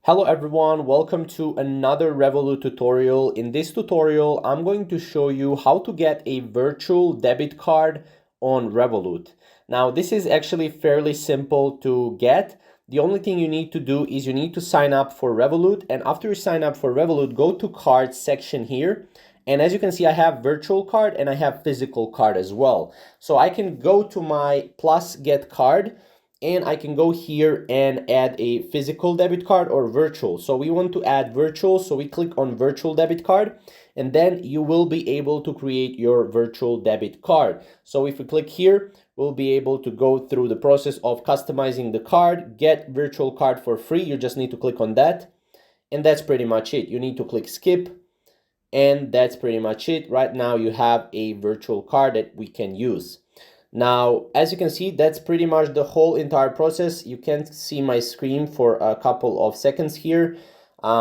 Hello everyone, welcome to another Revolut tutorial. In this tutorial, I'm going to show you how to get a virtual debit card on Revolut. Now, this is actually fairly simple to get. The only thing you need to do is you need to sign up for Revolut, and after you sign up for Revolut, go to cards section here. And as you can see, I have virtual card and I have physical card as well. So I can go to my plus get card and I can go here and add a physical debit card or virtual. So we want to add virtual, so we click on virtual debit card, and then you will be able to create your virtual debit card. So if we click here, we'll be able to go through the process of customizing the card, get virtual card for free. You just need to click on that, and that's pretty much it. You need to click skip, and that's pretty much it. Right now you have a virtual card that we can use. Now, as you can see, that's pretty much the whole entire process. You can't see my screen for a couple of seconds here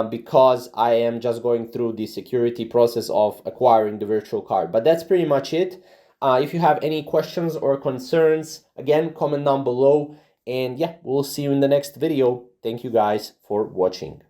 because I am just going through the security process of acquiring the virtual card. But that's pretty much it. If you have any questions or concerns, again, comment down below. And yeah, we'll see you in the next video. Thank you guys for watching.